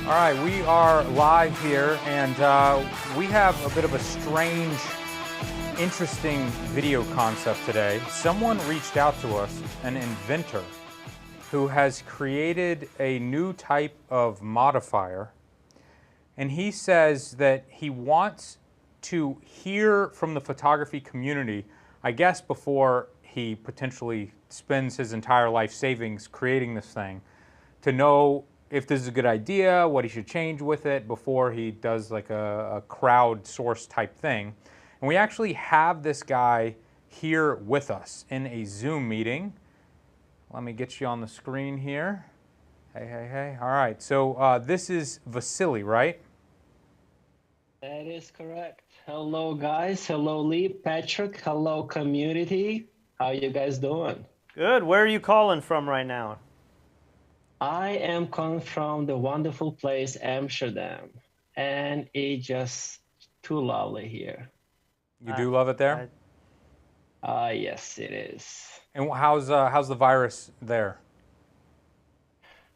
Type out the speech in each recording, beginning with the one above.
All right, we are live here, and we have a bit of a strange, interesting video concept today. Someone reached out to us, an inventor, who has created a new type of modifier, and he says that he wants to hear from the photography community, I guess before he potentially spends his entire life savings creating this thing, to know if this is a good idea, what he should change with it before he does like a crowd-sourced type thing. And we actually have this guy here with us in a Zoom meeting. Let me get you on the screen here. Hey, hey, hey. All right, so this is Vasyl, right? That is correct. Hello, guys. Hello, Lee, Patrick. Hello, community. How you guys doing? Good. Where are you calling from right now? I am coming from the wonderful place, Amsterdam, and it's just too lovely here. You do love it there? Yes, it is. And how's the virus there?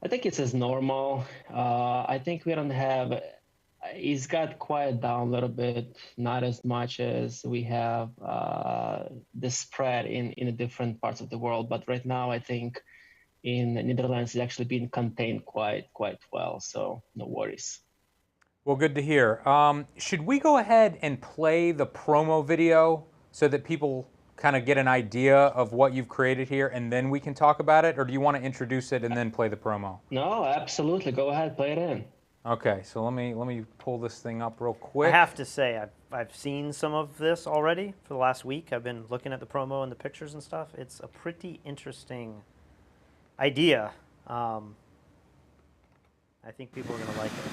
I think it's as normal. I think we don't have. It's got quiet down a little bit, not as much as we have the spread in the different parts of the world. But right now, I think in the Netherlands it's actually been contained quite well. So no worries. Well, good to hear. Should we go ahead and play the promo video so that people kind of get an idea of what you've created here, and then we can talk about it? Or do you want to introduce it and then play the promo? No, absolutely. Go ahead, play it in. Okay, so let me pull this thing up real quick. I have to say, I've seen some of this already for the last week. I've been looking at the promo and the pictures and stuff. It's a pretty interesting idea. I think people are going to like it.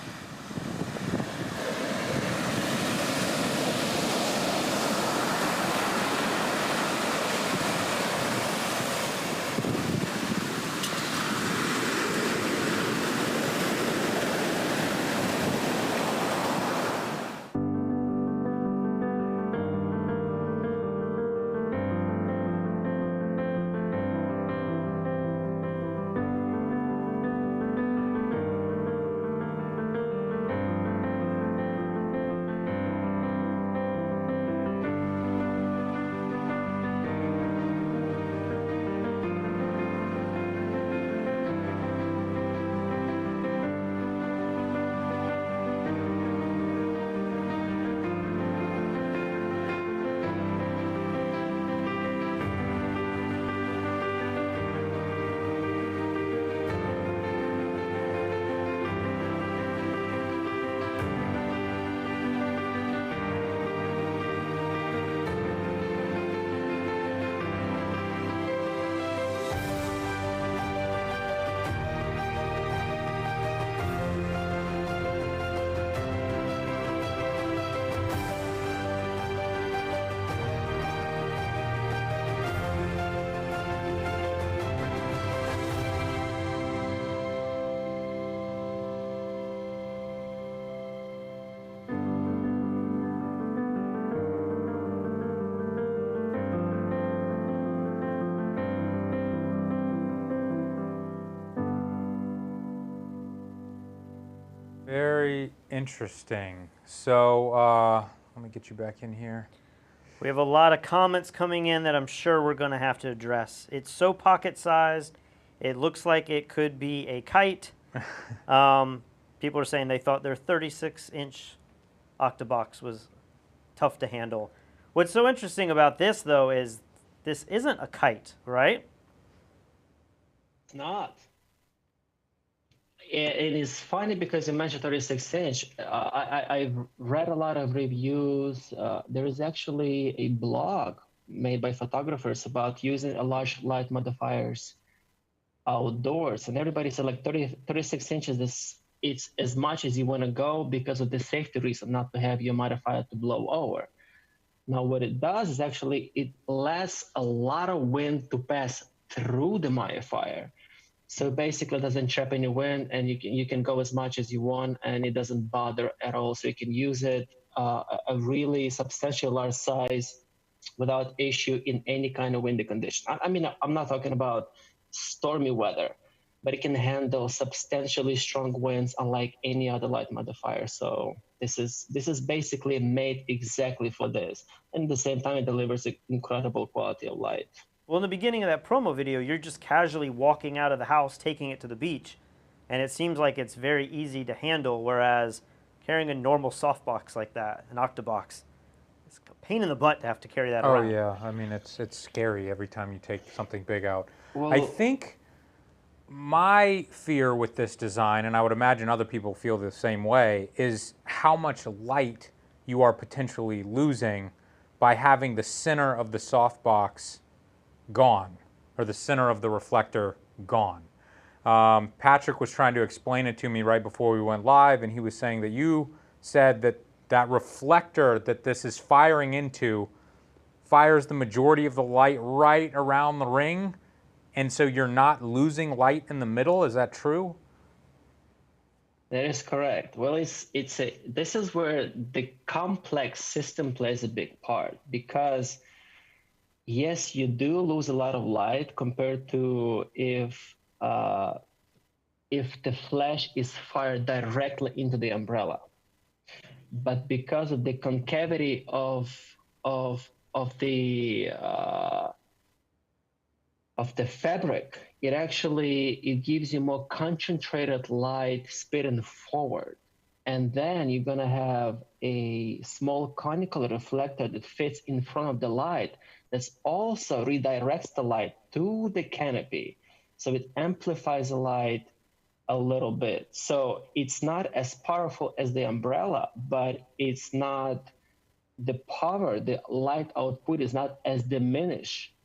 Very interesting. So let me get you back in here. We have a lot of comments coming in that I'm sure we're going to have to address. It's so pocket-sized. It looks like it could be a kite. People are saying they thought their 36-inch octabox was tough to handle. What's so interesting about this, though, is this isn't a kite, right? It's not. It is funny because you mentioned 36-inch. I've read a lot of reviews. There is actually a blog made by photographers about using a large light modifiers outdoors, and everybody said like 36 inches it's as much as you want to go because of the safety reason, not to have your modifier to blow over. Now what it does is actually it lets a lot of wind to pass through the modifier. So basically it doesn't trap any wind, and you can go as much as you want, and it doesn't bother at all. So you can use it a really substantial large size without issue in any kind of windy condition. I mean, I'm not talking about stormy weather, but it can handle substantially strong winds unlike any other light modifier. So this is basically made exactly for this. And at the same time, it delivers an incredible quality of light. Well, in the beginning of that promo video, you're just casually walking out of the house, taking it to the beach, and it seems like it's very easy to handle, whereas carrying a normal softbox like that, an octabox, it's a pain in the butt to have to carry that around. Oh yeah, I mean it's scary every time you take something big out. Well, I think my fear with this design, and I would imagine other people feel the same way, is how much light you are potentially losing by having the center of the softbox gone, or the center of the reflector gone. Patrick was trying to explain it to me right before we went live, and he was saying that you said that that reflector that this is firing into fires the majority of the light right around the ring, and so you're not losing light in the middle. Is that true? that is correct. Well, this is where the complex system plays a big part, because yes, you do lose a lot of light compared to if the flash is fired directly into the umbrella. But because of the concavity of the fabric, it gives you more concentrated light spitting forward. And then you're gonna have a small conical reflector that fits in front of the light that also redirects the light to the canopy. So it amplifies the light a little bit. So it's not as powerful as the umbrella, but it's not the power, the light output is not as diminished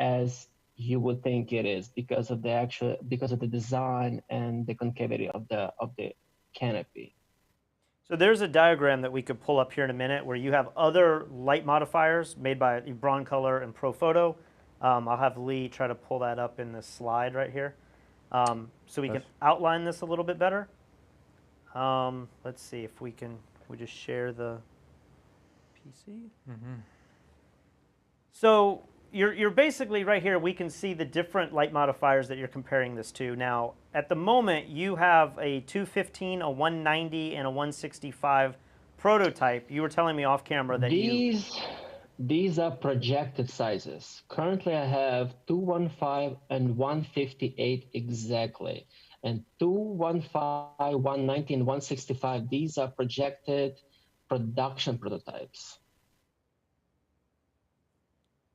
as you would think it is because of the design and the concavity of the canopy. So there's a diagram that we could pull up here in a minute where you have other light modifiers made by Broncolor and Profoto. I'll have Lee try to pull that up in this slide right here, so we can outline this a little bit better. Let's see if we just share the PC. Mm-hmm. So you're basically right here, we can see the different light modifiers that you're comparing this to. Now, at the moment, you have a 215, a 190, and a 165 prototype. You were telling me off camera that These are projected sizes. Currently, I have 215 and 158 exactly. And 215, 190, and 165, these are projected production prototypes.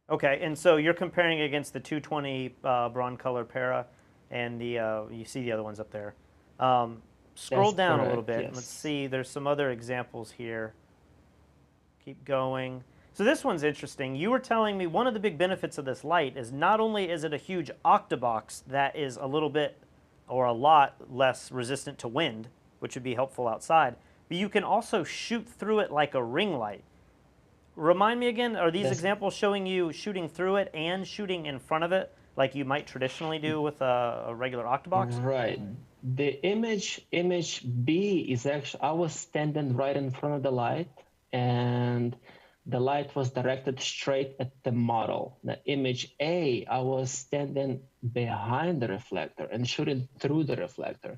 Okay, and so you're comparing against the 220 Broncolor Para, and you see the other ones up there. Scroll down a little bit. Yes. Let's see. There's some other examples here. Keep going. So this one's interesting. You were telling me one of the big benefits of this light is not only is it a huge octabox that is a little bit or a lot less resistant to wind, which would be helpful outside, but you can also shoot through it like a ring light. Remind me again, are these examples showing you shooting through it and shooting in front of it like you might traditionally do with a regular octabox? Right. The image B is actually, I was standing right in front of the light, and the light was directed straight at the model. The image A, I was standing behind the reflector and shooting through the reflector.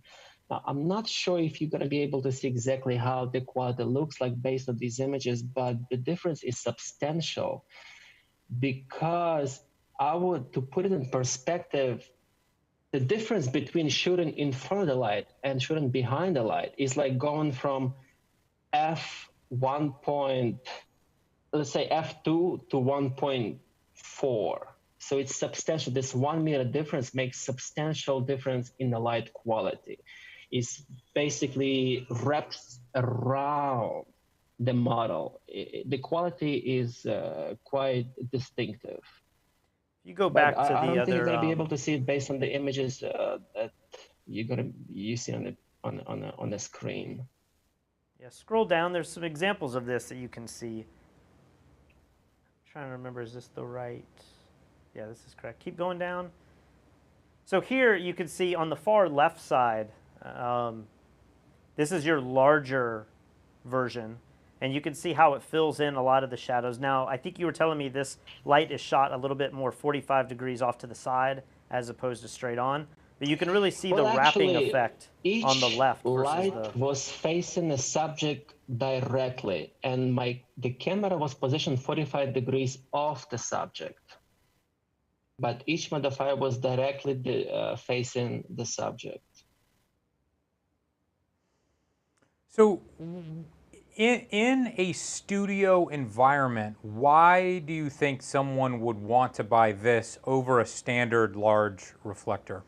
Now, I'm not sure if you're going to be able to see exactly how the quality looks like based on these images, but the difference is substantial, because to put it in perspective, the difference between shooting in front of the light and shooting behind the light is like going from let's say f2 to 1.4. So it's substantial. This 1 meter difference makes substantial difference in the light quality. It's basically wraps around the model. The quality is quite distinctive. You go back to the I don't other. think you're gonna be able to see it based on the images that you see on the screen. Yeah, scroll down. There's some examples of this that you can see. I'm trying to remember, is this the right? Yeah, this is correct. Keep going down. So here you can see on the far left side, this is your larger version, and you can see how it fills in a lot of the shadows. Now, I think you were telling me this light is shot a little bit more 45 degrees off to the side as opposed to straight on. But you can really see Well, the wrapping actually, effect on the each left versus light the... was facing the subject directly, and the camera was positioned 45 degrees off the subject. But each modifier was directly facing the subject. So, in a studio environment, why do you think someone would want to buy this over a standard large reflector?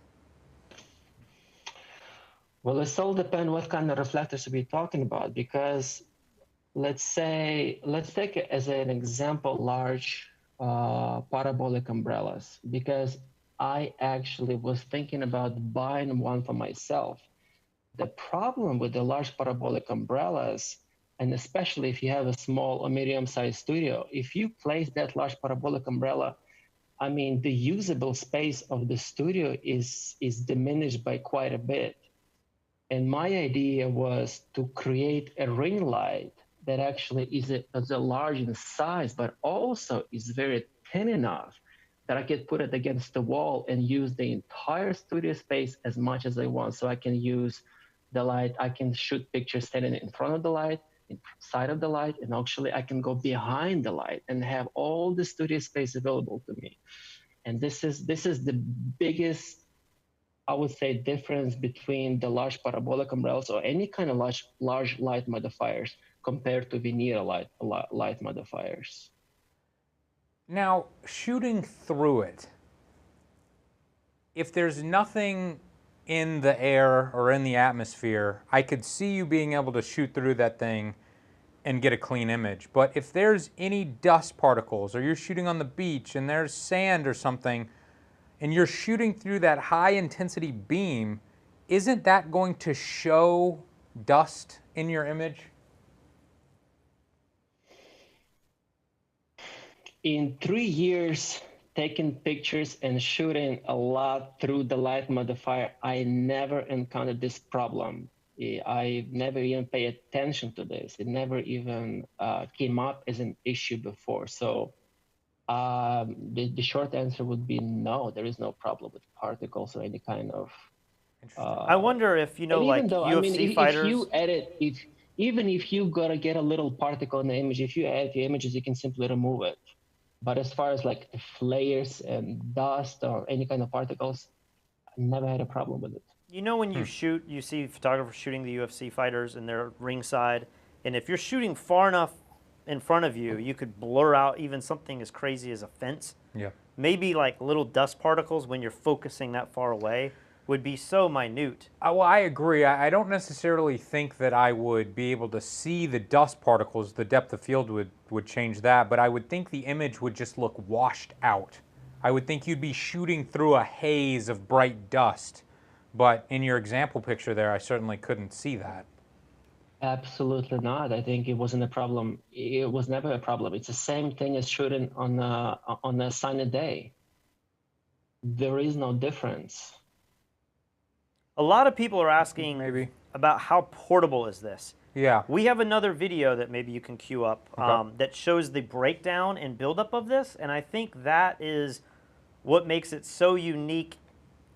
Well, it all depends what kind of reflectors we're talking about, because let's take as an example large parabolic umbrellas, because I actually was thinking about buying one for myself. The problem with the large parabolic umbrellas, and especially if you have a small or medium-sized studio, if you place that large parabolic umbrella, I mean, the usable space of the studio is diminished by quite a bit. And my idea was to create a ring light that actually is a large in size, but also is very thin enough that I could put it against the wall and use the entire studio space as much as I want. So I can use the light, I can shoot pictures standing in front of the light, inside of the light, and actually I can go behind the light and have all the studio space available to me. And this is the biggest, I would say, difference between the large parabolic umbrellas or any kind of large light modifiers compared to veneer light modifiers. Now, shooting through it, if there's nothing in the air or in the atmosphere, I could see you being able to shoot through that thing and get a clean image. But if there's any dust particles, or you're shooting on the beach and there's sand or something, and you're shooting through that high intensity beam, isn't that going to show dust in your image? In 3 years taking pictures and shooting a lot through the light modifier, I never encountered this problem. I never even paid attention to this. It never even came up as an issue before. So the short answer would be no, there is no problem with particles or any kind of. I wonder if, you know, And like even though, I UFC mean, fighters... if you edit, even if you gotta get a little particle in the image, if you edit the images, you can simply remove it. But as far as like flares and dust or any kind of particles, I never had a problem with it. You know, when you shoot, you see photographers shooting the UFC fighters and they're ringside, and if you're shooting far enough in front of you, you could blur out even something as crazy as a fence. Yeah. Maybe like little dust particles when you're focusing that far away would be so minute. Well, I agree. I don't necessarily think that I would be able to see the dust particles. The depth of field would change that, but I would think the image would just look washed out. I would think you'd be shooting through a haze of bright dust, but in your example picture there, I certainly couldn't see that. Absolutely not. I think it wasn't a problem. It was never a problem. It's the same thing as shooting on a sunny day. There is no difference. A lot of people are asking Maybe. about how portable is this. Yeah. We have another video that maybe you can queue up that shows the breakdown and buildup of this, and I think that is what makes it so unique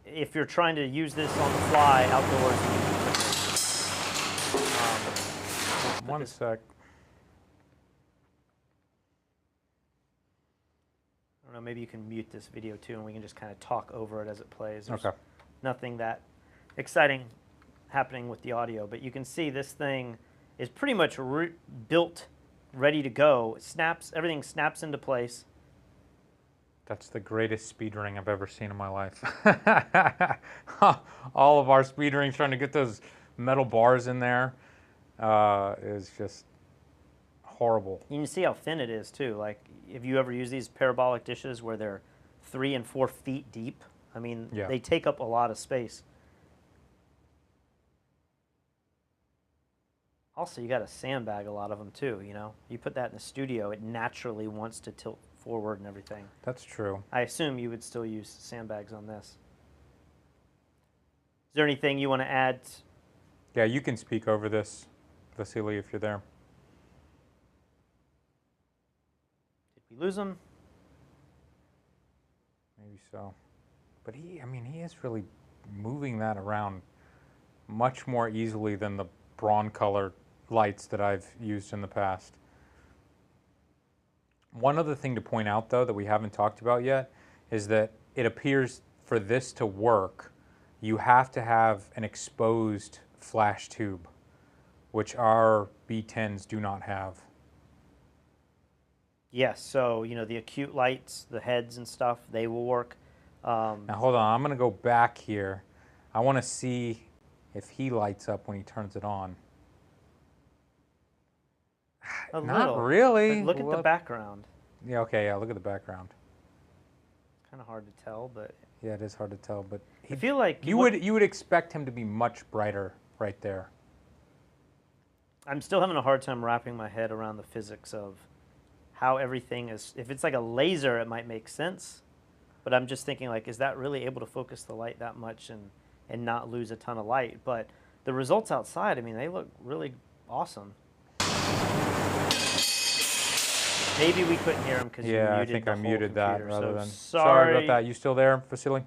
if you're trying to use this on the fly outdoors. One sec. I don't know, maybe you can mute this video too, and we can just kind of talk over it as it plays. There's Okay. nothing that exciting happening with the audio, but you can see this thing is pretty much built, ready to go. It snaps, everything snaps into place. That's the greatest speed ring I've ever seen in my life. All of our speed rings trying to get those metal bars in there is just horrible. You can see how thin it is too. Like, if you ever use these parabolic dishes where they're 3 and 4 feet deep, I mean, Yeah. they take up a lot of space. Also, you got to sandbag a lot of them too, you know? You put that in the studio, it naturally wants to tilt forward and everything. That's true. I assume you would still use sandbags on this. Is there anything you want to add? Yeah, you can speak over this, Vasyl, if you're there. Did we lose him? Maybe so. But he is really moving that around much more easily than the bronze color lights that I've used in the past. One other thing to point out, though, that we haven't talked about yet is that it appears for this to work, you have to have an exposed flash tube, which our B10s do not have. Yes, so, you know, the acute lights, the heads and stuff, they will work. Now, hold on. I'm going to go back here. I want to see if he lights up when he turns it on. A Not little. really. But look at the background. Yeah, okay, yeah, look at the background. It's kind of hard to tell, but Yeah, it is hard to tell, but I feel like you would expect him to be much brighter right there. I'm still having a hard time wrapping my head around the physics of how everything is. If it's like a laser, it might make sense, but I'm just thinking, like, is that really able to focus the light that much and not lose a ton of light? But the results outside, I mean, they look really awesome. Maybe we couldn't hear him because you muted I think the I whole muted that computer, rather so than. sorry Sorry about that. You still there, Vasyl?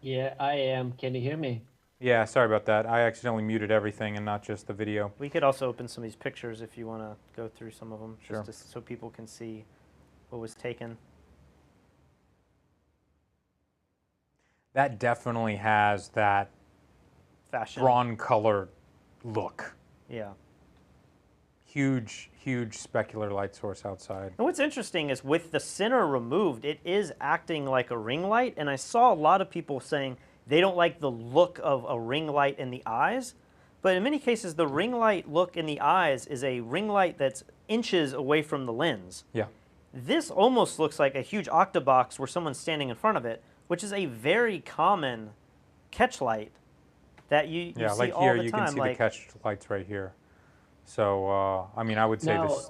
Yeah, I am. Can you hear me? Yeah, sorry about that. I accidentally muted everything and not just the video. We could also open some of these pictures if you want to go through some of them, Sure. just so people can see what was taken. That definitely has that Fashion. bronze color look. Yeah. Huge, huge specular light source outside. And what's interesting is with the center removed, it is acting like a ring light, and I saw a lot of people saying they don't like the look of a ring light in the eyes, but in many cases the ring light look in the eyes is a ring light that's inches away from the lens. Yeah. This almost looks like a huge octabox where someone's standing in front of it, which is a very common catch light that you Yeah, see like all here the you time. can see the catch lights right here. So, I mean, I would say Now, this.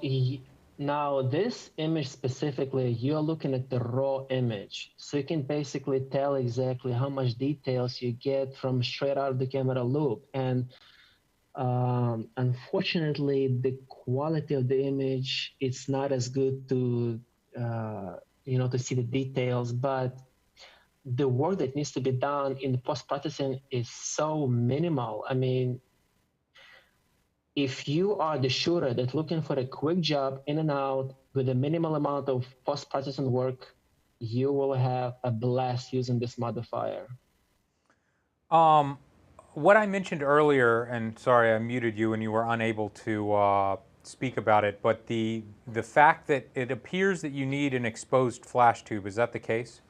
now this image specifically, you're looking at the raw image. So you can basically tell exactly how much details you get from straight out of the camera loop. And unfortunately, the quality of the image, it's not as good to, to see the details, but the work that needs to be done in post-processing is so minimal. I mean, if you are the shooter that's looking for a quick job in and out with a minimal amount of post-processing work, you will have a blast using this modifier. What I mentioned earlier, and sorry I muted you and you were unable to speak about it, but the fact that it appears that you need an exposed flash tube, is that the case?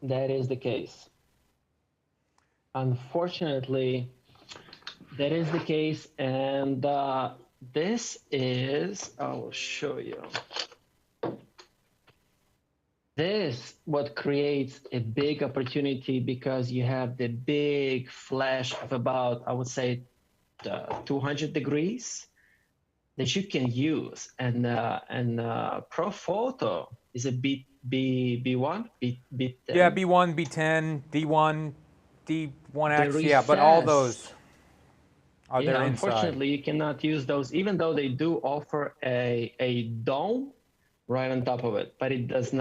That is the case. Unfortunately, that is the case, and this is, I will show you. This what creates a big opportunity because you have the big flash of about, I would say, 200 degrees that you can use, and Pro Photo is a B1, B10. Yeah, B1, B10, D1, D1X, yeah, but recessed. all those are Yeah, there inside. unfortunately, you cannot use those, even though they do offer a dome right on top of it, but it does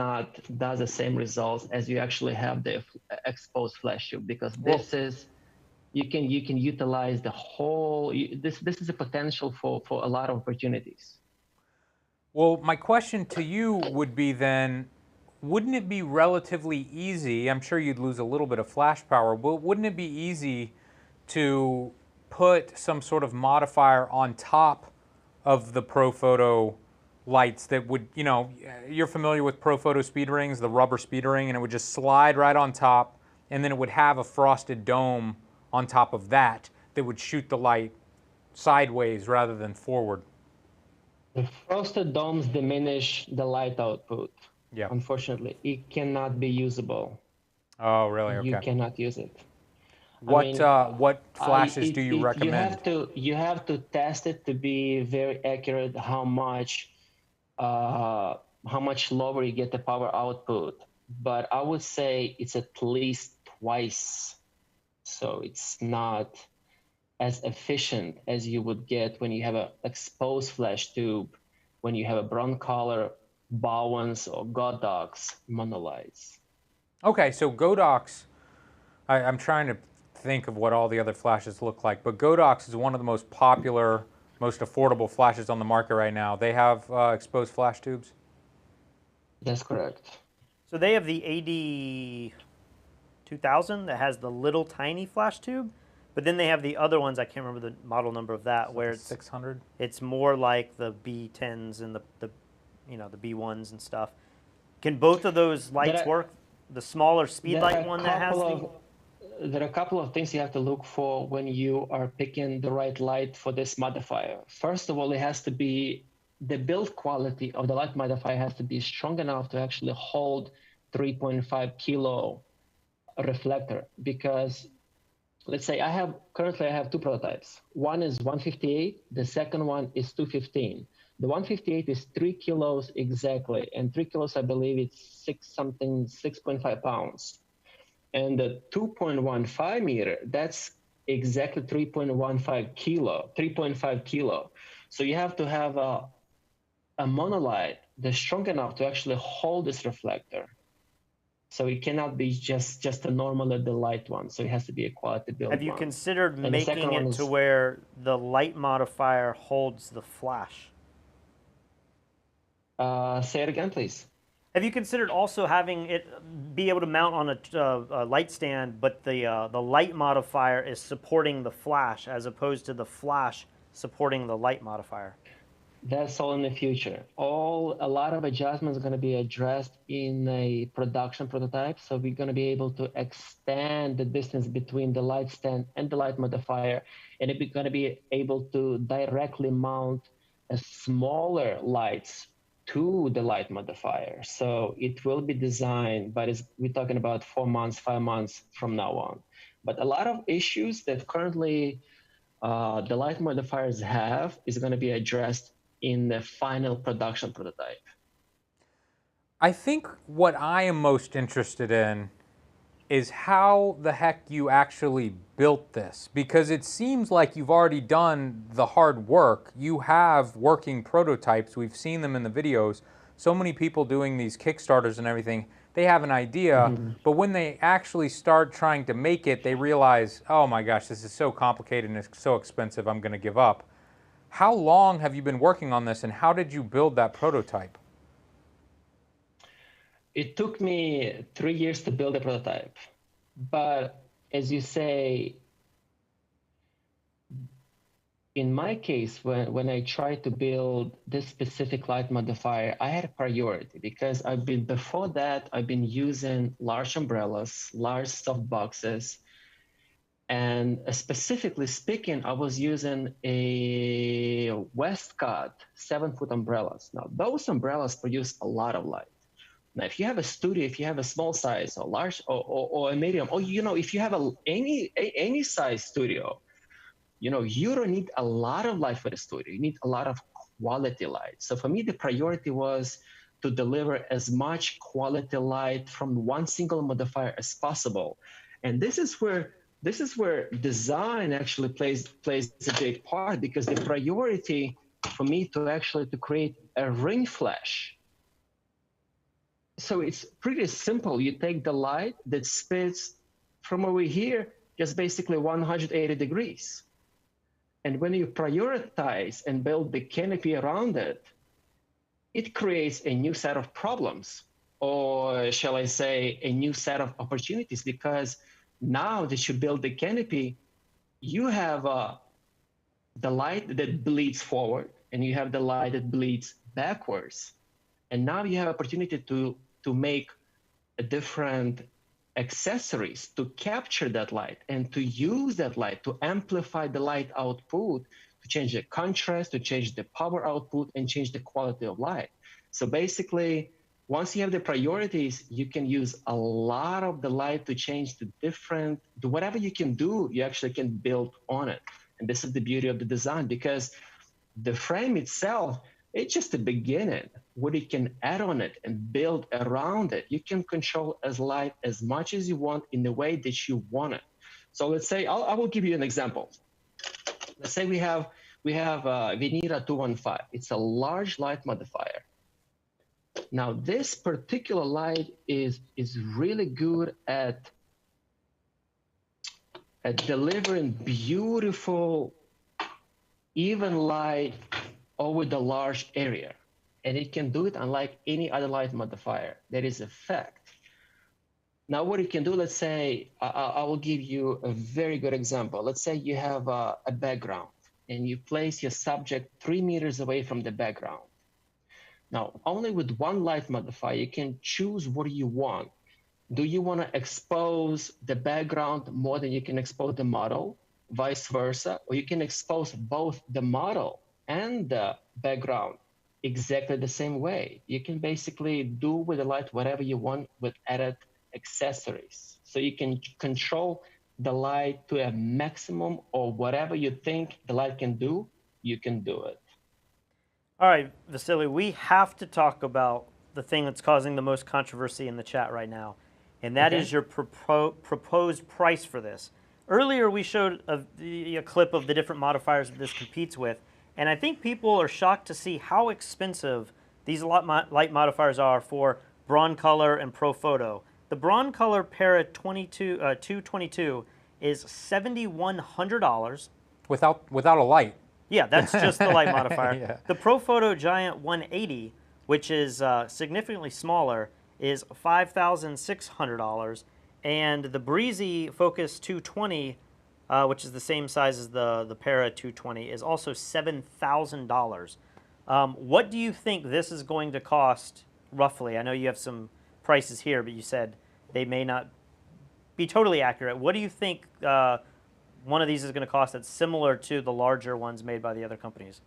the same results as you actually have the exposed flash tube, because this is, you can utilize the whole, this is a potential for a lot of opportunities. Well, my question to you would be then, wouldn't it be relatively easy, I'm sure you'd lose a little bit of flash power, but wouldn't it be easy to put some sort of modifier on top of the Pro Photo lights that would, you know, you're familiar with Pro Photo speed rings, the rubber speed ring, and it would just slide right on top, and then it would have a frosted dome on top of that that would shoot the light sideways rather than forward. The frosted domes diminish the light output. Yeah. Unfortunately, it cannot be usable. Oh, really? Okay. You cannot use it. What flashes do you recommend? You have to test it to be very accurate. How much lower you get the power output? But I would say it's at least twice. So it's not as efficient as you would get when you have an exposed flash tube, when you have a bronze color Bowens or Godox monolights. Okay, so Godox, I'm trying to think of what all the other flashes look like, but Godox is one of the most popular, most affordable flashes on the market right now. They have exposed flash tubes. That's correct. So they have the AD2000 that has the little tiny flash tube, but then they have the other ones. I can't remember the model number of that, where it's 600. It's more like the B10s and the B1s and stuff. Can both of those lights work? The smaller speed light one that has there are a couple of things you have to look for when you are picking the right light for this modifier. First of all, it has to be the build quality of the light modifier has to be strong enough to actually hold 3.5 kilo reflector, because let's say currently I have two prototypes. One is 158, the second one is 215. The 158 is 3 kilos exactly, and 3 kilos, I believe it's 6.5 pounds. And the 2.15 meter, that's exactly 3.15 kilo, 3.5 kilo. So you have to have a monolight that's strong enough to actually hold this reflector. So it cannot be just a normal the light one. So it has to be a quality build. Have you considered making it to where the light modifier holds the flash? Say it again, please. Have you considered also having it be able to mount on a light stand, but the light modifier is supporting the flash as opposed to the flash supporting the light modifier? That's all in the future. A lot of adjustments are going to be addressed in a production prototype. So we're going to be able to extend the distance between the light stand and the light modifier, and we're going to be able to directly mount a smaller lights to the light modifier. So it will be designed, but we're talking about 4 months, 5 months from now on. But a lot of issues that currently the light modifiers have is going to be addressed in the final production prototype. I think what I am most interested in is how the heck you actually built this, because it seems like you've already done the hard work. You have working prototypes. We've seen them in the videos. So many people doing these Kickstarters and everything, they have an idea, but when they actually start trying to make it, they realize, oh my gosh, this is so complicated and it's so expensive, I'm going to give up. How long have you been working on this, and how did you build that prototype? It took me 3 years to build a prototype. But as you say, in my case, when I tried to build this specific light modifier, I had a priority because before that, I've been using large umbrellas, large soft boxes. And specifically speaking, I was using a Westcott 7-foot umbrellas. Now, those umbrellas produce a lot of light. Now, if you have a studio, if you have a small size or large or a medium, or if you have any size studio, you don't need a lot of light for the studio. You need a lot of quality light. So for me, the priority was to deliver as much quality light from one single modifier as possible. And this is where design actually plays a big part, because the priority for me to create a ring flash. So it's pretty simple. You take the light that spits from over here, just basically 180 degrees. And when you prioritize and build the canopy around it, it creates a new set of problems, or shall I say, a new set of opportunities, because now that you build the canopy, you have the light that bleeds forward, and you have the light that bleeds backwards. And now you have opportunity to make a different accessories to capture that light and to use that light to amplify the light output, to change the contrast, to change the power output, and change the quality of light. So basically, once you have the priorities, you can use a lot of the light to change whatever you can do, you actually can build on it. And this is the beauty of the design, because the frame itself, it's just the beginning. What you can add on it and build around it, you can control light as much as you want in the way that you want it. So let's say, I will give you an example. Let's say we have Venera 215. It's a large light modifier. Now, this particular light is really good at at delivering beautiful, even light over the large area. And it can do it unlike any other light modifier. That is a fact. Now, what it can do, let's say, I will give you a very good example. Let's say you have a background and you place your subject 3 meters away from the background. Now, only with one light modifier, you can choose what you want. Do you want to expose the background more than you can expose the model, vice versa? Or you can expose both the model and the background exactly the same way. You can basically do with the light whatever you want with added accessories. So you can control the light to a maximum, or whatever you think the light can do, you can do it. All right, Vasily, we have to talk about the thing that's causing the most controversy in the chat right now, and that is your proposed price for this. Earlier, we showed a clip of the different modifiers that this competes with, and I think people are shocked to see how expensive these light modifiers are for Broncolor and ProPhoto. The Broncolor Para 222 is $7,100. Without a light. Yeah, that's just the light modifier. Yeah. The ProPhoto Giant 180, which is significantly smaller, is $5,600. And the Breezy Focus 220, which is the same size as the Para 220, is also $7,000. What do you think this is going to cost roughly? I know you have some prices here, but you said they may not be totally accurate. What do you think one of these is going to cost that's similar to the larger ones made by the other companies?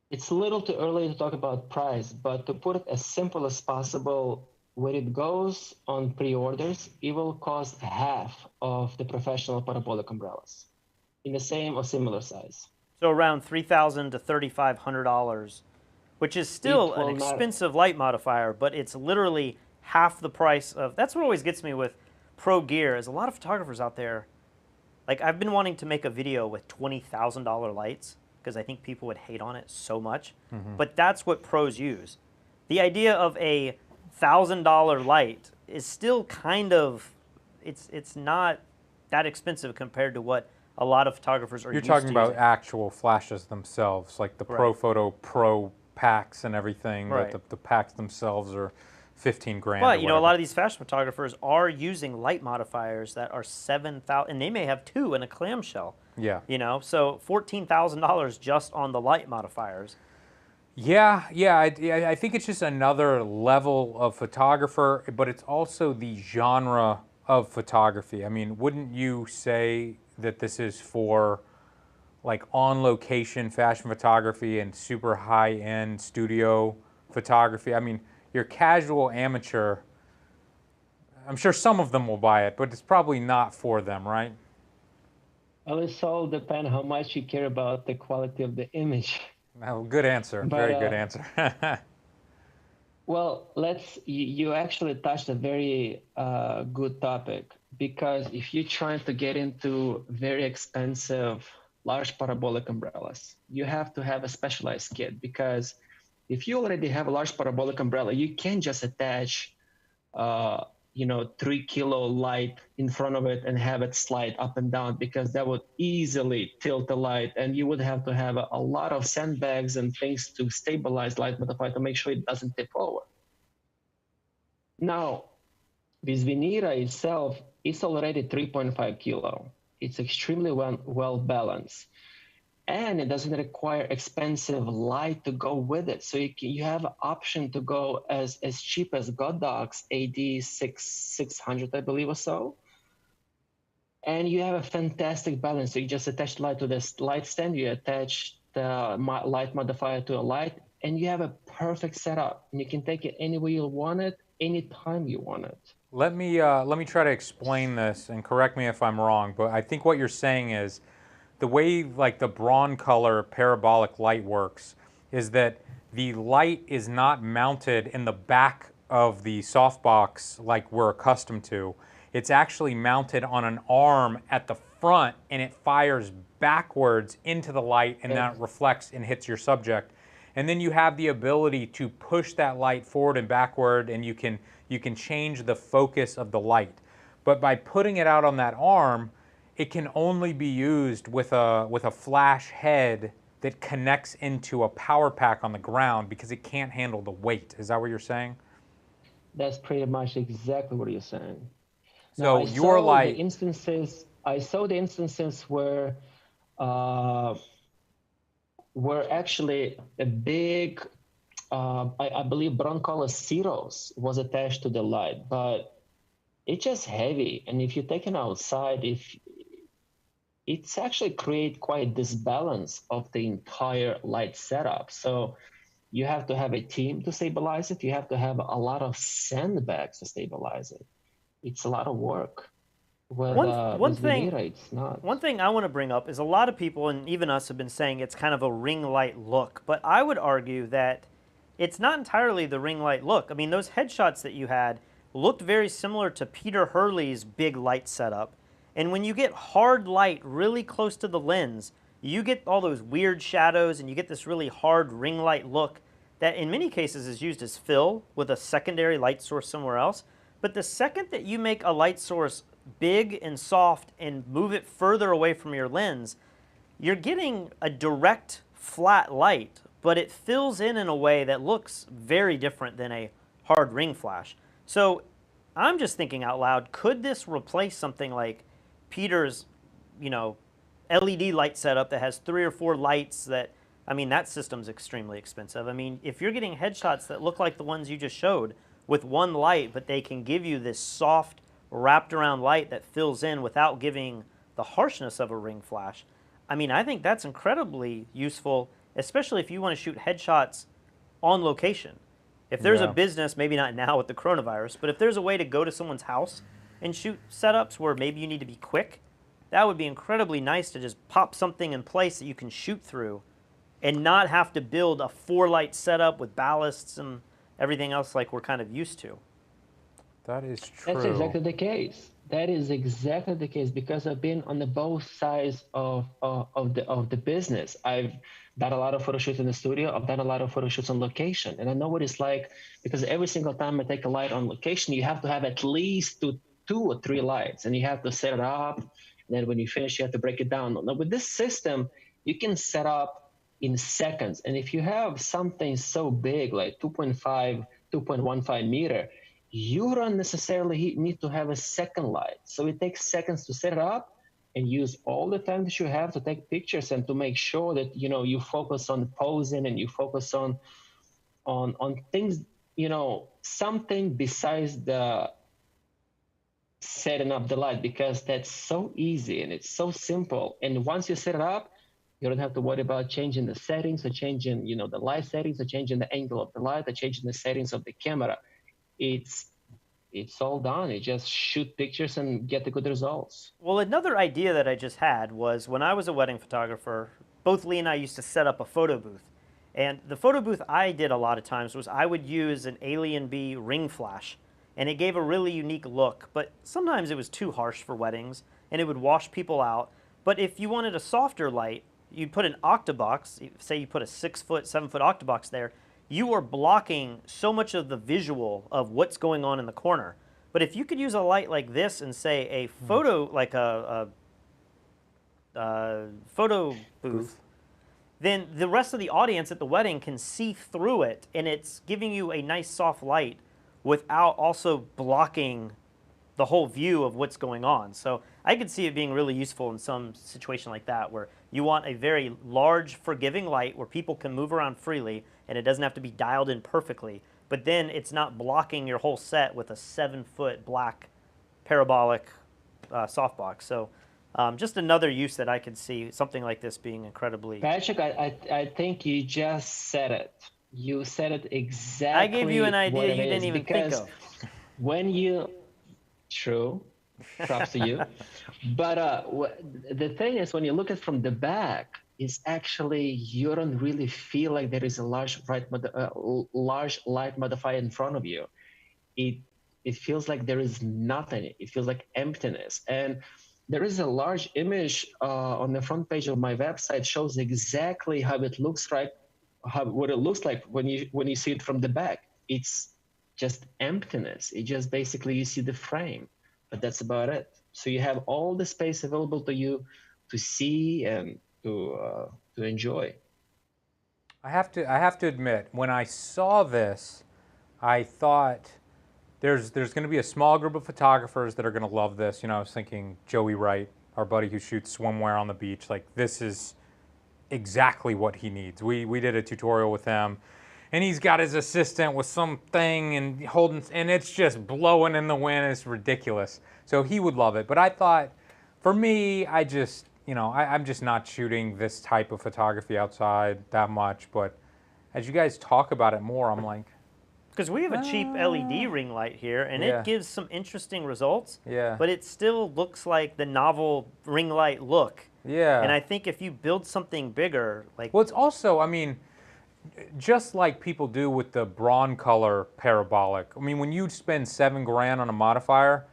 It's a little too early to talk about price, but to put it as simple as possible, when it goes on pre-orders, it will cost half of the professional parabolic umbrellas in the same or similar size. So around $3,000 to $3,500, which is still an expensive light modifier, but it's literally half the price of. That's what always gets me with pro gear. Is a lot of photographers out there. Like, I've been wanting to make a video with $20,000 lights because I think people would hate on it so much. But that's what pros use. The idea of a $1,000 light is still kind of, it's not that expensive compared to what a lot of photographers are used to. You're talking about actual flashes themselves, like the Right. ProPhoto Pro packs and everything. Right. The packs themselves are 15 grand. But, you know, a lot of these fashion photographers are using light modifiers that are $7,000, and they may have two in a clamshell. Yeah. You know, so $14,000 just on the light modifiers. Yeah. I think it's just another level of photographer, but it's also the genre of photography. I mean, wouldn't you say that this is for like on-location fashion photography and super high-end studio photography? I mean, your casual amateur, I'm sure some of them will buy it, but it's probably not for them, right? Well, it's all depends how much you care about the quality of the image. Well, good answer. Very good answer. Well, you actually touched a very good topic, because if you're trying to get into very expensive large parabolic umbrellas, you have to have a specialized kit, because if you already have a large parabolic umbrella, you can't just attach 3 kilo light in front of it and have it slide up and down, because that would easily tilt the light, and you would have to have a lot of sandbags and things to stabilize light modifier to make sure it doesn't tip over. Now, this Venera itself is already 3.5 kilo. It's extremely well balanced, and it doesn't require expensive light to go with it. So you have an option to go as cheap as Godox AD 600, I believe, or so. And you have a fantastic balance. So you just attach the light to this light stand, you attach the light modifier to a light, and you have a perfect setup. And you can take it anywhere you want it, anytime you want it. Let me try to explain this, and correct me if I'm wrong, but I think what you're saying is the way like the Broncolor parabolic light works is that the light is not mounted in the back of the softbox like we're accustomed to. It's actually mounted on an arm at the front, and it fires backwards into the light, and that reflects and hits your subject. And then you have the ability to push that light forward and backward, and you can change the focus of the light. but by putting it out on that arm, it can only be used with a flash head that connects into a power pack on the ground because it can't handle the weight. Is that what you're saying? That's pretty much exactly what you're saying. Now, So your light, I saw the instances where actually a big, I believe broncolor zeros was attached to the light, but it's just heavy. And if you take it outside, it's actually create quite disbalance of the entire light setup. So you have to have a team to stabilize it. You have to have a lot of sandbags to stabilize it. It's a lot of work. With Venera, it's not. One thing I want to bring up is a lot of people, and even us, have been saying it's kind of a ring light look. But I would argue that it's not entirely the ring light look. I mean, those headshots that you had looked very similar to Peter Hurley's big light setup. And when you get hard light really close to the lens, you get all those weird shadows and you get this really hard ring light look that in many cases is used as fill with a secondary light source somewhere else. But the second that you make a light source big and soft and move it further away from your lens, you're getting a direct flat light, but it fills in a way that looks very different than a hard ring flash. So I'm just thinking out loud, could this replace something like Peter's, LED light setup that has 3 or 4 lights that, I mean, that system's extremely expensive. I mean, if you're getting headshots that look like the ones you just showed with one light, but they can give you this soft, wrapped around light that fills in without giving the harshness of a ring flash, I mean, I think that's incredibly useful, especially if you want to shoot headshots on location. If there's a business, maybe not now with the coronavirus, but if there's a way to go to someone's house and shoot setups where maybe you need to be quick, that would be incredibly nice to just pop something in place that you can shoot through and not have to build a 4-light setup with ballasts and everything else like we're kind of used to. That is true. That's exactly the case. That is exactly the case because I've been on the both sides of the business. I've done a lot of photo shoots in the studio. I've done a lot of photo shoots on location, and I know what it's like because every single time I take a light on location, you have to have at least two or three lights, and you have to set it up. And then when you finish, you have to break it down. Now with this system, you can set up in seconds, and if you have something so big like 2.15 meter, you don't necessarily need to have a second light. So it takes seconds to set it up and use all the time that you have to take pictures and to make sure that, you focus on posing and you focus on things, something besides the setting up the light, because that's so easy and it's so simple. And once you set it up, you don't have to worry about changing the settings or changing, the light settings or changing the angle of the light or changing the settings of the camera. It's all done. You just shoot pictures and get the good results. Well, another idea that I just had was when I was a wedding photographer, both Lee and I used to set up a photo booth. And the photo booth I did a lot of times was I would use an Alien B ring flash, and it gave a really unique look, but sometimes it was too harsh for weddings, and it would wash people out. But if you wanted a softer light, you'd put an octabox, say you put a 6-foot, 7-foot octabox there, you are blocking so much of the visual of what's going on in the corner. But if you could use a light like this and say a photo, like a photo booth, then the rest of the audience at the wedding can see through it, and it's giving you a nice soft light without also blocking the whole view of what's going on. So I could see it being really useful in some situation like that, where you want a very large, forgiving light where people can move around freely, and it doesn't have to be dialed in perfectly, but then it's not blocking your whole set with a 7-foot black parabolic softbox. So just another use that I could see something like this being incredibly... Patrick, I think you just said it. You said it exactly. I gave you an idea you didn't even think of. When you... True. Props to you. But the thing is, when you look at it from the back, is actually you don't really feel like there is a large light modifier in front of you. It feels like there is nothing. It feels like emptiness. And there is a large image on the front page of my website, shows exactly how it looks like, what it looks like when you see it from the back. It's just emptiness. It just basically you see the frame. but that's about it. So you have all the space available to you to see and to enjoy. I have to admit, when I saw this, I thought there's going to be a small group of photographers that are going to love this. You know, I was thinking Joey Wright, our buddy who shoots swimwear on the beach. Like, this is exactly what he needs. We did a tutorial with him, and he's got his assistant with something and holding, and it's just blowing in the wind. It's ridiculous. So he would love it. But I thought, for me, I just, you know, I'm just not shooting this type of photography outside that much. But as you guys talk about it more, I'm like, because we have a cheap LED ring light here, and Yeah. it gives some interesting results. Yeah. But it still looks like the novel ring light look. yeah. And I think if you build something bigger, like Well, it's also, I mean, just like people do with the Broncolor parabolic. I mean, when you spend $7,000 on a modifier,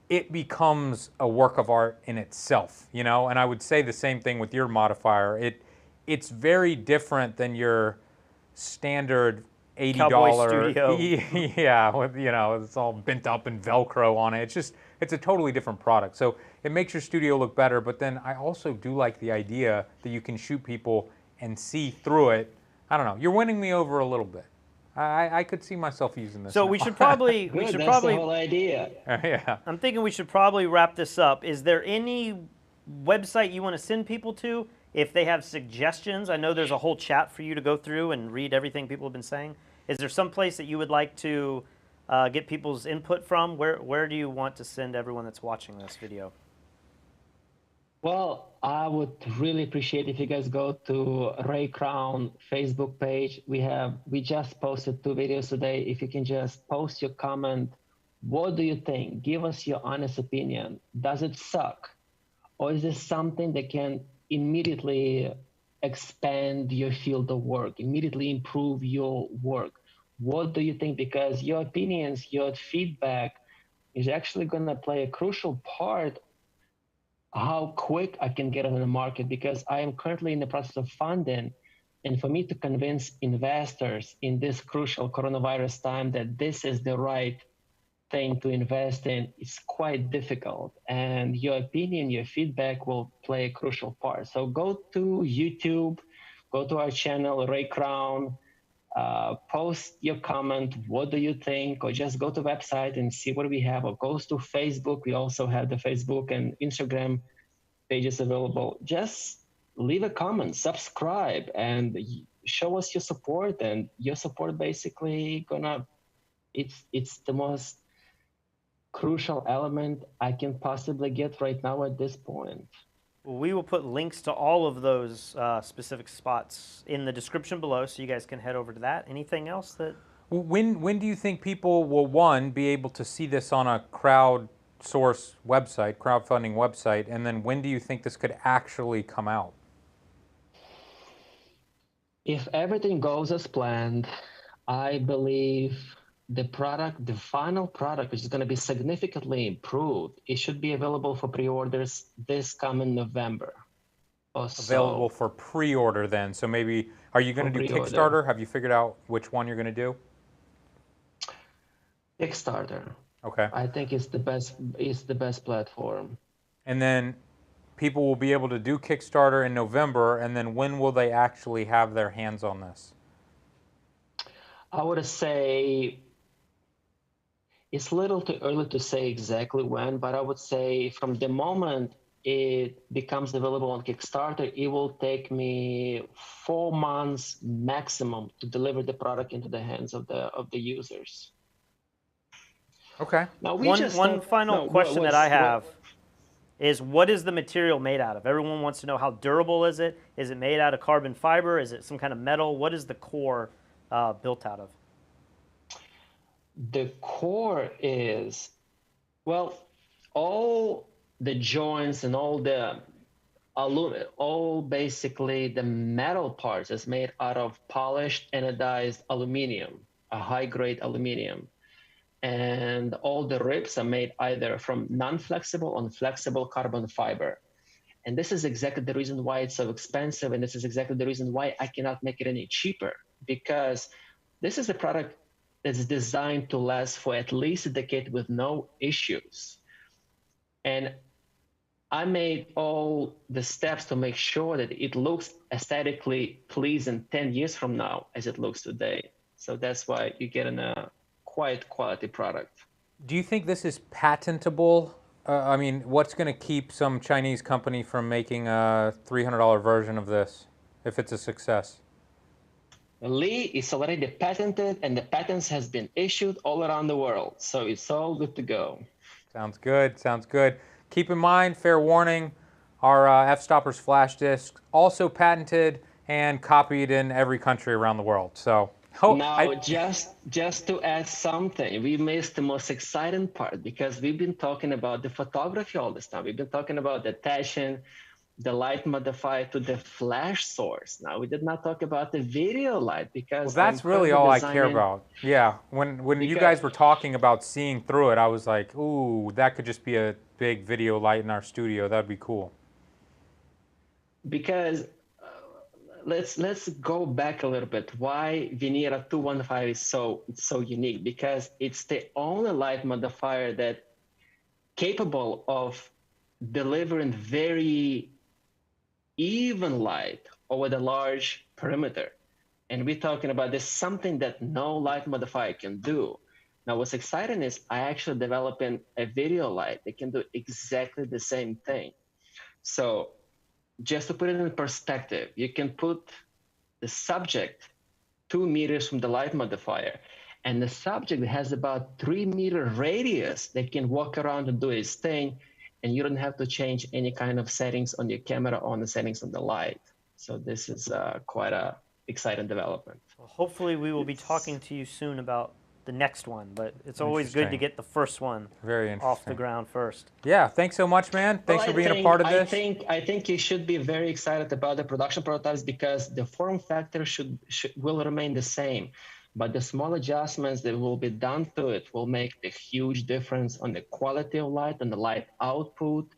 it becomes a work of art in itself, you know? And I would say the same thing with your modifier. It's very different than your standard $80 Cowboy Studio. Yeah, with, you know, it's all bent up and Velcro on it. It's a totally different product. So it makes your studio look better, but then I also do like the idea that you can shoot people and see through it. I don't know. You're winning me over a little bit. I could see myself using this. so now. we should probably Good, that's the whole idea. Yeah. I'm thinking we should probably wrap this up. Is there any website you want to send people to if they have suggestions? I know there's a whole chat for you to go through and read everything people have been saying. Is there some place that you would like to get people's input from? Where do you want to send everyone that's watching this video? Well, I would really appreciate if you guys go to Ray Crown Facebook page. We just posted 2 videos today. If you can just post your comment, what do you think? Give us your honest opinion. Does it suck? Or is this something that can immediately expand your field of work, immediately improve your work? What do you think? Because your opinions, your feedback is actually going to play a crucial part how quick I can get on the market, because I am currently in the process of funding. And for me to convince investors in this crucial coronavirus time that this is the right thing to invest in, is quite difficult. And your opinion, your feedback will play a crucial part. So go to YouTube, go to our channel, Ray Crown, post your comment, what do you think, or just go to the website and see what we have, or goes to Facebook. We also have the Facebook and Instagram pages available. Just leave a comment, subscribe, and show us your support. And your support basically it's the most crucial element I can possibly get right now at this point. We will put links to all of those specific spots in the description below, so you guys can head over to that. Anything else that? When do you think people will, one, be able to see this on a crowdsource website, crowdfunding website, and then when do you think this could actually come out? If everything goes as planned, I believe the final product, which is going to be significantly improved, it should be available for pre-orders this coming November. Available for pre-order then. So maybe, are you going to do pre-order. Kickstarter? Have you figured out which one you're going to do? Kickstarter. Okay. I think it's the best platform. And then people will be able to do Kickstarter in November, and then when will they actually have their hands on this? I would say it's a little too early to say exactly when, but I would say from the moment it becomes available on Kickstarter, it will take me 4 months maximum to deliver the product into the hands of the users. Okay. Now One final question that I have is, what is the material made out of? Everyone wants to know, how durable is it? Is it made out of carbon fiber? Is it some kind of metal? What is the core built out of? The core is, well, all the joints and all basically the metal parts is made out of polished anodized aluminum, a high-grade aluminum. And all the ribs are made either from non-flexible or flexible carbon fiber. And this is exactly the reason why it's so expensive, and this is exactly the reason why I cannot make it any cheaper, because this is a product that's designed to last for at least a decade with no issues. And I made all the steps to make sure that it looks aesthetically pleasing 10 years from now as it looks today. So that's why you get a quite quality product. Do you think this is patentable? I mean, what's going to keep some Chinese company from making a $300 version of this if it's a success? Lee is already patented, and the patents has been issued all around the world. So it's all good to go. Sounds good. Sounds good. Keep in mind, fair warning, our F-Stoppers flash disc also patented and copied in every country around the world. So now, just to add something, we missed the most exciting part because we've been talking about the photography all this time. We've been talking about attaching the light modifier to the flash source. Now, we did not talk about the video light because that's really all I care about. Yeah, when you guys were talking about seeing through it, I was like, ooh, that could just be a big video light in our studio. That'd be cool. Because let's go back a little bit. Why Venera 215 is so unique? Because it's the only light modifier that capable of delivering very even light over the large perimeter. And we're talking about this something that no light modifier can do. Now, what's exciting is I actually developing a video light that can do exactly the same thing. So just to put it in perspective, you can put the subject 2 meters from the light modifier, and the subject has about 3-meter radius that can walk around and do its thing, and you don't have to change any kind of settings on your camera or on the settings on the light. So this is quite a exciting development. Well, hopefully we will be talking to you soon about the next one, but it's always good to get the first one off the ground first. Yeah, thanks so much, man. Thanks for being a part of this. I think you should be very excited about the production prototypes because the form factor will remain the same, but the small adjustments that will be done to it will make a huge difference on the quality of light and the light output,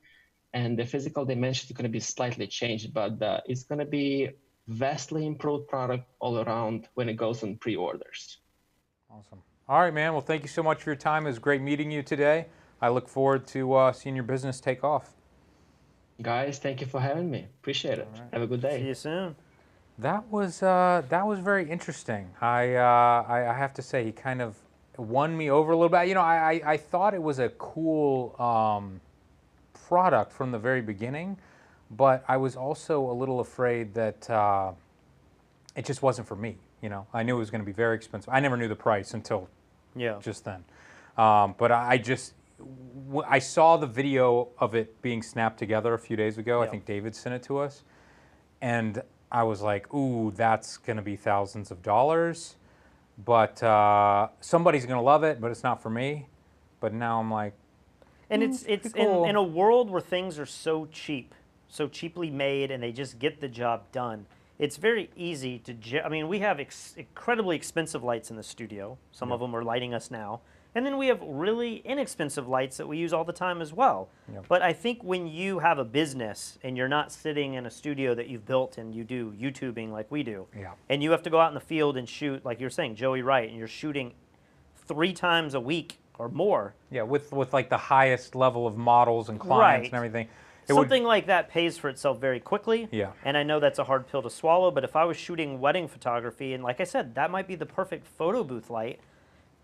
and the physical dimensions are going to be slightly changed, but it's going to be vastly improved product all around when it goes on pre-orders. Awesome. All right, man. Well, thank you so much for your time. It was great meeting you today. I look forward to seeing your business take off. Guys, thank you for having me. Appreciate it. Right. Have a good day. See you soon. That was very interesting. I have to say, he kind of won me over a little bit. You know, I thought it was a cool product from the very beginning, but I was also a little afraid that it just wasn't for me. You know, I knew it was going to be very expensive. I never knew the price until just then. But I saw the video of it being snapped together a few days ago. I think David sent it to us. And I was like, ooh, that's going to be thousands of dollars. But somebody's going to love it, but it's not for me. But now I'm like, and it's cool. in a world where things are so cheap, so cheaply made, and they just get the job done. It's very easy to, I mean, we have incredibly expensive lights in the studio. Some of them are lighting us now. And then we have really inexpensive lights that we use all the time as well. But I think when you have a business and you're not sitting in a studio that you've built and you do YouTubing like we do, and you have to go out in the field and shoot, like you're saying, Joey Wright, and you're shooting 3 times a week or more. Yeah, with like the highest level of models and clients and everything. Something like that pays for itself very quickly. And I know that's a hard pill to swallow, but if I was shooting wedding photography, and like I said, that might be the perfect photo booth light,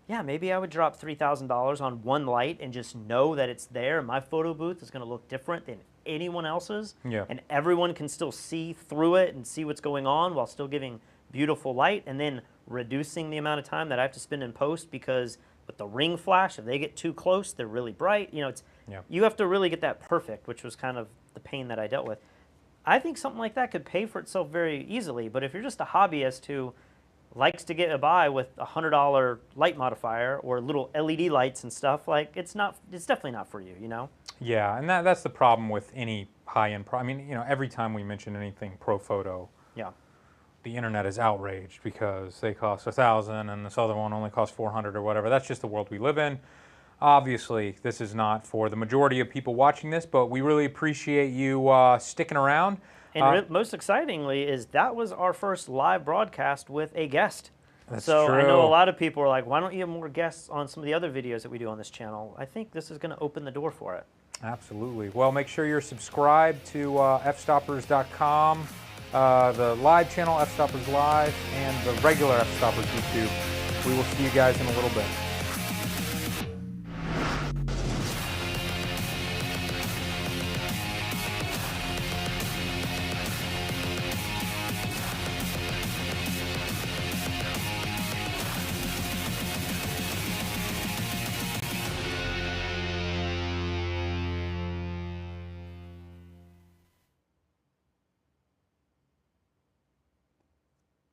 yeah, maybe I would drop $3,000 on one light and just know that it's there. My photo booth is going to look different than anyone else's. And everyone can still see through it and see what's going on while still giving beautiful light, and then reducing the amount of time that I have to spend in post, because with the ring flash, if they get too close, they're really bright. You know, it's you have to really get that perfect, which was kind of the pain that I dealt with. I think something like that could pay for itself very easily, but if you're just a hobbyist who likes to get by with a $100 light modifier or little LED lights and stuff, like it's definitely not for you, you know? Yeah, and that's the problem with any high-end I mean, you know, every time we mention anything pro photo, the internet is outraged because they cost $1,000 and this other one only costs $400 or whatever. That's just the world we live in. Obviously, this is not for the majority of people watching this, but we really appreciate you sticking around. And most excitingly is that was our first live broadcast with a guest. That's so true. I know a lot of people are like, why don't you have more guests on some of the other videos that we do on this channel? I think this is going to open the door for it. Absolutely. Well, make sure you're subscribed to fstoppers.com, the live channel, Fstoppers Live, and the regular Fstoppers YouTube. We will see you guys in a little bit.